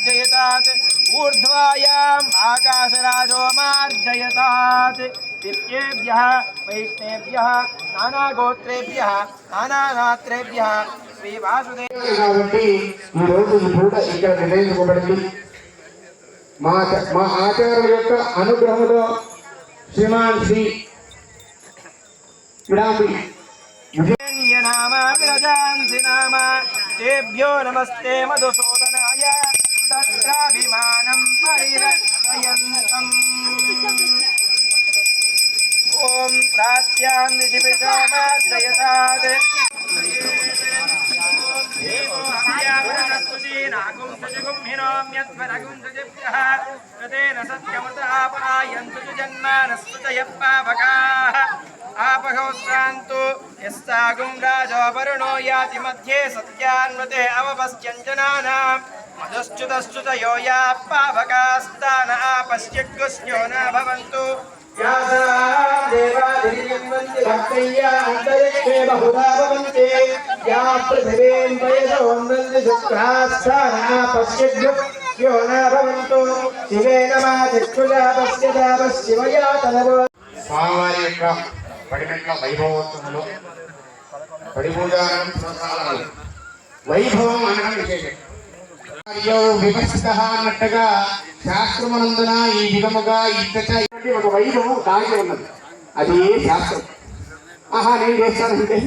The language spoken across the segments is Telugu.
मार्जयतात् ऊर्ध्वायाम् आकाशराजो मार्जयतात् दिव्येभ्यः वैष्णवेभ्यः नानागोत्रेभ्यः नानानात्रेभ्यः श्री वासुदेव కాబట్టి ఈ రోజు ఈ పూట ఇక్కడ నిర్ణయించబడింది మా ఆచార్యుల యొక్క అనుగ్రహంతో శ్రీమాన్ శ్రీ तेभ्यो नमस्ते मधुसूदनाय तत्राभिमानं परिरक्षयन्तम् ॐ प्राच्यां निशिपितामाद्रयतात् आपहोस्रान्तु यस्तागुं राजो वरुणो याति मध्ये सत्यान्वते अवपश्यञ्जनानां मधुश्च्युतश्च्युतयो या पावकास्तान आपश्यग्गुस्यो न भवन्तु भक्तय्या अन्तरिक्षे बहुधा भवन्ति या पृथिवीं वयसोन्नन्ति शुक्रास्थान आपश्यग्गुस्यो न भवन्तु शिवे नमः चक्षुषा पश्यता पश्चिमया तनवो స్వామివారి యొక్క పడిమెట్ల వైభవోత్సవంలో పడిపూజాలు వైభవం అనడం విశేషం విభజిత అన్నట్టుగా శాస్త్రమనందున ఈ విధముగా ఇచ్చట ఒక వైభవం దాగి ఉన్నది. అది ఏ శాస్త్రం ఆహా నేను చేస్తానంటే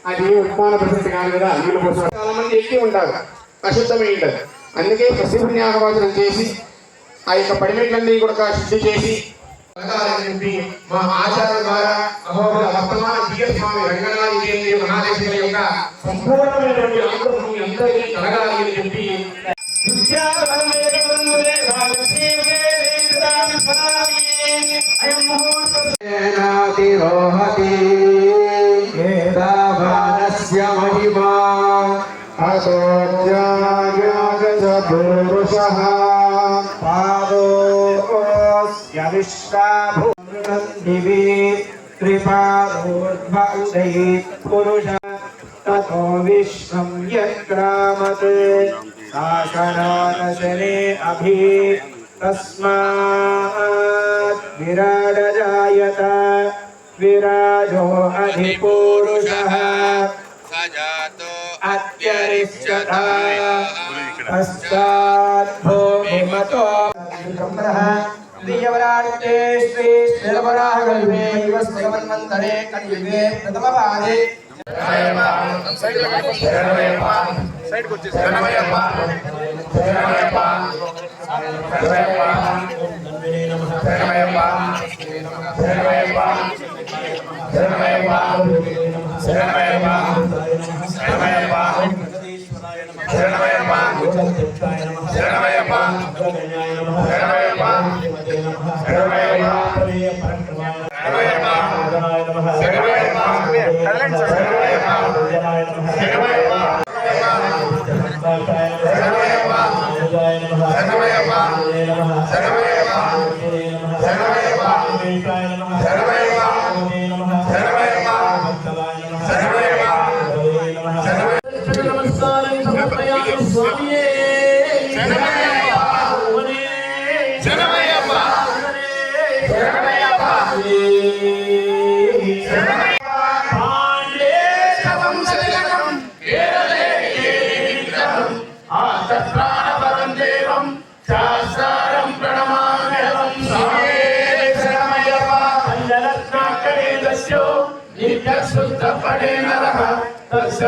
అది ఉత్మాన ప్రసిద్ధి కాదు కదా. వీళ్ళ కోసం చాలా మంది ఎక్కి ఉంటారు, అశుద్ధమై ఉంటారు. అందుకే ప్రసిద్ధిజ్ఞానవాచనం చేసి ఆ యొక్క పడిమెట్లన్నీ కూడా శుద్ధి చేసి మా ఆచార్య ద్వారా వర్తమాన స్వామి రంగనాథి మహాదేశుల యొక్క సంపూర్ణమైనటువంటి అనుగ్రహం అందరికీ కలగాలి అని చెప్పి మహిమా అసోజ్ఞాగపురుషః विश्वाभूमि कृपादोर्ध्वउदय पुरुष ततो विश्वं यक्रामत् शासनानशने अभि तस्मात् विराजजायत विराजो अधिपुरुषः सजातो अत्यरिष्यत पश्चात् भूमिमतो दियवराटे श्री श्रीवराहगल्भे युवस्थिरवन्वन्तरे कलियुगे प्रथमपादे साइड को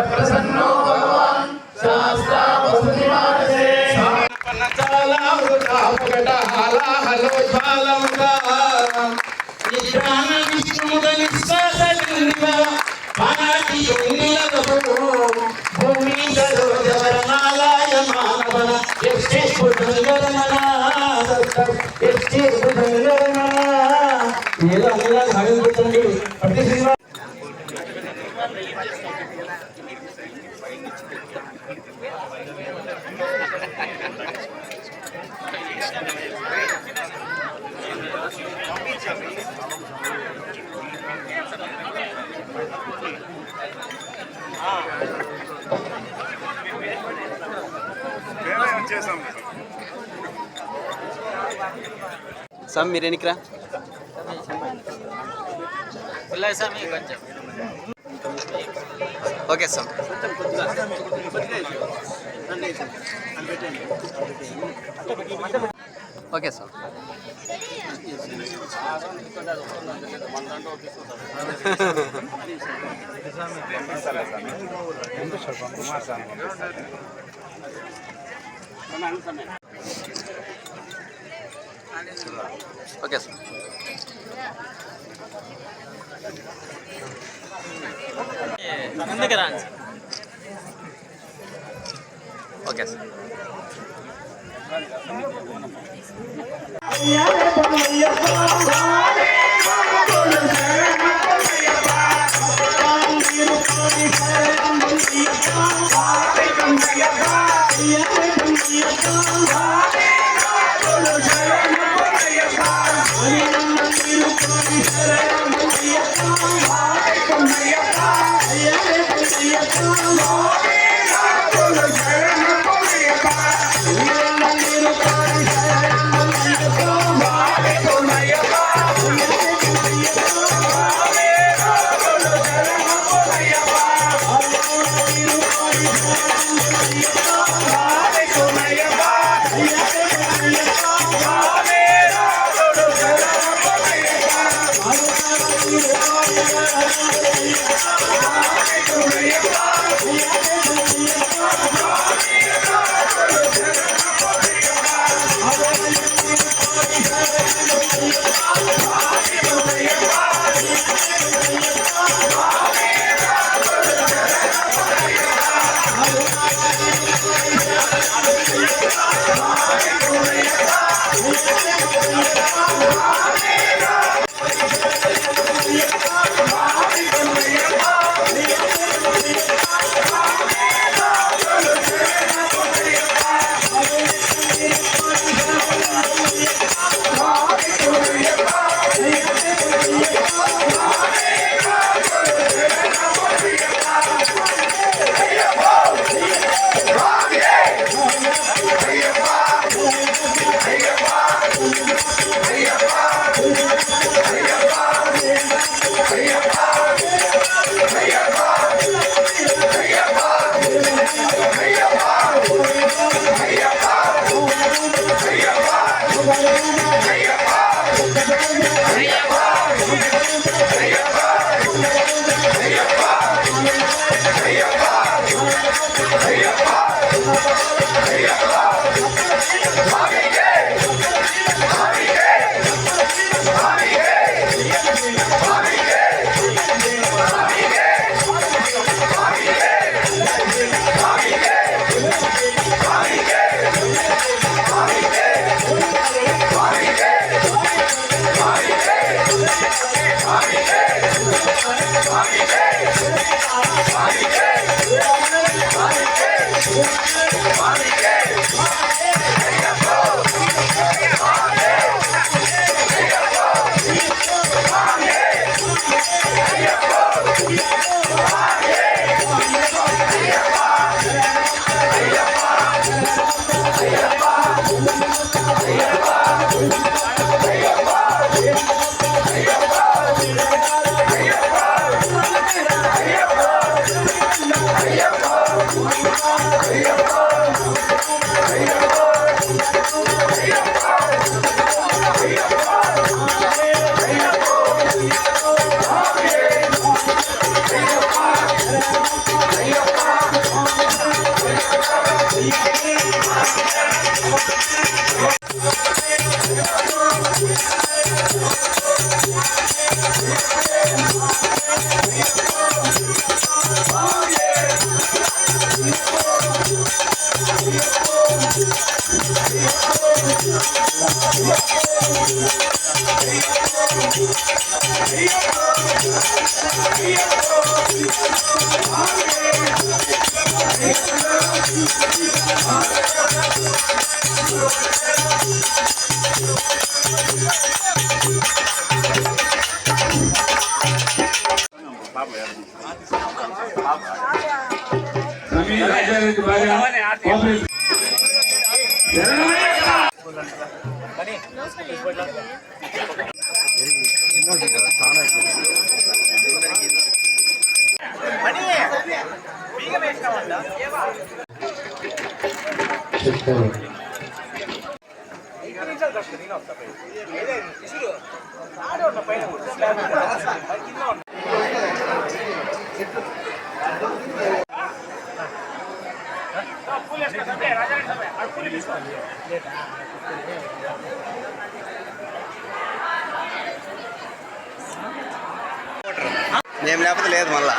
प्रसन्नो भगवान् शास्त्रा वसुनिवासे सापन्नचाला हाला हलो ज्वालमुगा निद्रान विष्णुमुद निस्सासलिंगा पानाति योनिलगो भूमि गलो जवरनालाय मानवನ ಎಷ್ಟೇ ಬುದ್ಧಂಗರಮನ ಎಷ್ಟೇ ಬುದ್ಧಂಗರಮನ ಎಲ್ಲ ಭಾಗವತಲ್ಲಿ ಪ್ರತಿಸಿರುವ చేసాం స్వామి మీరు ఎన్నికరా ఓకే స్వామి ఓకే స్వామి okay sir okay sir Bani, ఏం లేకపోతే లేదు మళ్ళా.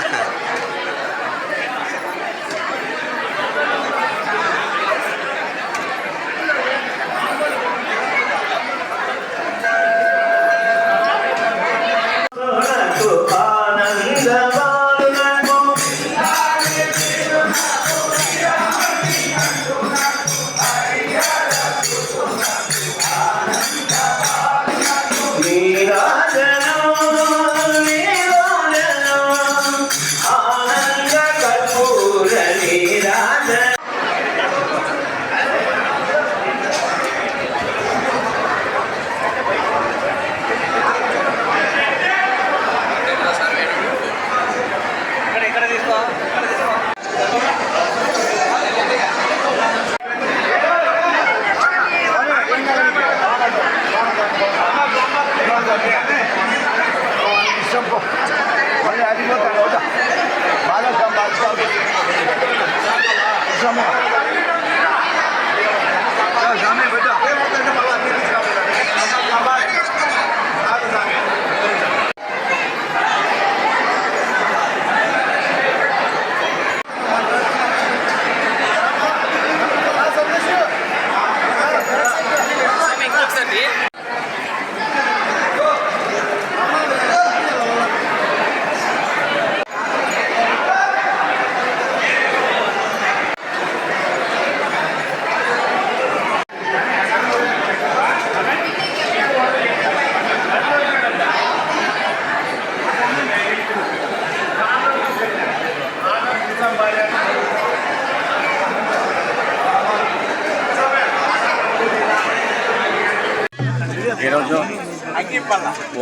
ఈరోజు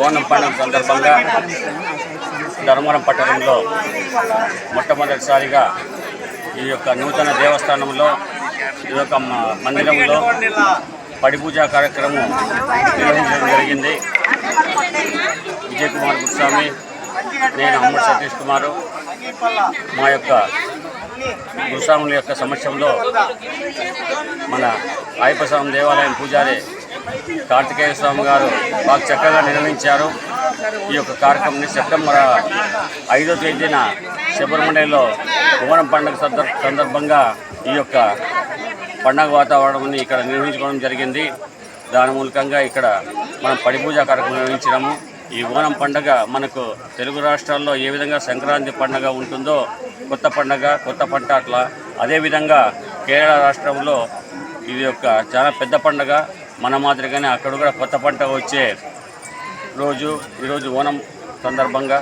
ఓనం పండుగ సందర్భంగా ధర్మవరం పట్టణంలో మొట్టమొదటిసారిగా ఈ యొక్క నూతన దేవస్థానంలో ఈ యొక్క మందిరంలో పడి పూజా కార్యక్రమం నిర్వహించడం జరిగింది. విజయ్ కుమార్ గురుస్వామి, నేను అమ్మడి సతీష్ కుమారు, మా యొక్క గురుస్వాముల యొక్క సమక్షంలో మన అయ్యప్ప స్వామి దేవాలయం పూజారి కార్తికేయ స్వామి గారు బాగా చక్కగా నిర్వహించారు. ఈ యొక్క కార్యక్రమాన్ని సెప్టెంబర్ 5వ తేదీన శబరిమలలో ఓనం పండుగ సందర్భంగా ఈ యొక్క పండగ వాతావరణాన్ని ఇక్కడ నిర్వహించుకోవడం జరిగింది. దాని మూలకంగా ఇక్కడ మనం పడి పూజా కార్యక్రమం నిర్వహించినాము. ఈ ఓనం పండుగ మనకు తెలుగు రాష్ట్రాల్లో ఏ విధంగా సంక్రాంతి పండుగ ఉంటుందో కొత్త పండుగ కొత్త పంట అట్లా అదేవిధంగా కేరళ రాష్ట్రంలో ఇది యొక్క చాలా పెద్ద పండుగ. మన మాదిరిగానే అక్కడ కూడా కొత్త పంట వచ్చే రోజు ఈరోజు ఓనం సందర్భంగా.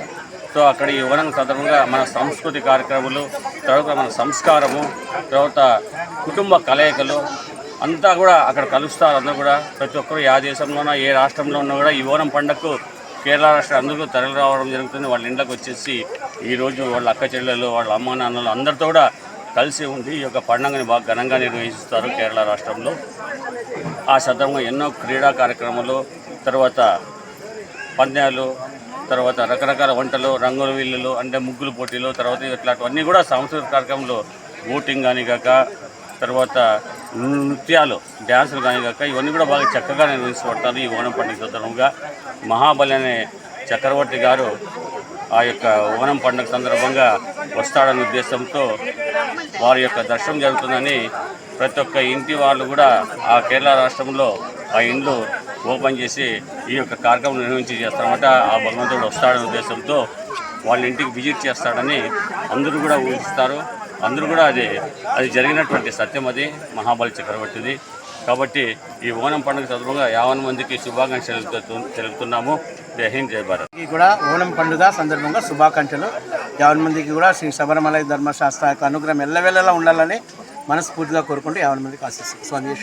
సో అక్కడ ఈ ఓనం సందర్భంగా మన సంస్కృతి కార్యక్రమాలు, తర్వాత మన సంస్కారము, తర్వాత కుటుంబ కలయికలు అంతా కూడా అక్కడ కలుస్తారు. అందరూ కూడా ప్రతి ఒక్కరు ఏ దేశంలోనో ఏ రాష్ట్రంలో ఉన్నా కూడా ఈ ఓనం పండుగకు కేరళ రాష్ట్రం అందరూ తరలి రావడం జరుగుతుంది. వాళ్ళ ఇంట్లోకి వచ్చేసి ఈరోజు వాళ్ళ అక్క చెల్లెలు, వాళ్ళ అమ్మ నాన్నలు అందరితో కూడా కలిసి ఉండి ఈ యొక్క పండుగని బాగా ఘనంగా నిర్వహిస్తారు కేరళ రాష్ట్రంలో. ఆ సందర్భంగా ఎన్నో క్రీడా కార్యక్రమాలు, తర్వాత పంద్యాలు, తర్వాత రకరకాల వంటలు, రంగుల విల్లులు అంటే ముగ్గులు పోటీలు, తర్వాత ఇట్లాంటివన్నీ కూడా సాంస్కృతిక కార్యక్రమాలు, బోటింగ్ కానీ కాక తర్వాత నృత్యాలు, డ్యాన్సులు కానీ కాక ఇవన్నీ కూడా బాగా చక్కగా నిర్వహించబడతారు. ఈ ఓనం పండుగ సందర్భంగా మహాబలి అనే చక్రవర్తి గారు ఆ యొక్క ఓనం పండుగ సందర్భంగా వస్తాడనే ఉద్దేశంతో వారి యొక్క దర్శనం జరుగుతుందని ప్రతి ఒక్క ఇంటి వాళ్ళు కూడా ఆ కేరళ రాష్ట్రంలో ఆ ఇండ్లు ఓపెన్ చేసి ఈ యొక్క కార్యక్రమం నిర్వహించి చేస్తారన్నమాట. ఆ భగవంతుడు వస్తాడనే ఉద్దేశంతో వాళ్ళ ఇంటికి విజిట్ చేస్తాడని అందరూ కూడా ఊహిస్తారు. అందరూ కూడా అది జరిగినటువంటి సత్యం. అది మహాబలి చక్రవర్తిది. కాబట్టి ఈ ఓనం పండుగ సందర్భంగా 50 మందికి శుభాకాంక్షలు తెలుపుతున్నాము. జై హింద్, జై భారత్. కూడా ఓనం పండుగ సందర్భంగా శుభాకాంక్షలు. 50 మందికి కూడా శ్రీ శబరిమల ధర్మశాస్త్ర యొక్క అనుగ్రహం ఎల్లవేళలా ఉండాలని మనస్ఫూర్తిగా కోరుకుంటూ 50 మందికి ఆశిస్తాం. స్వామి.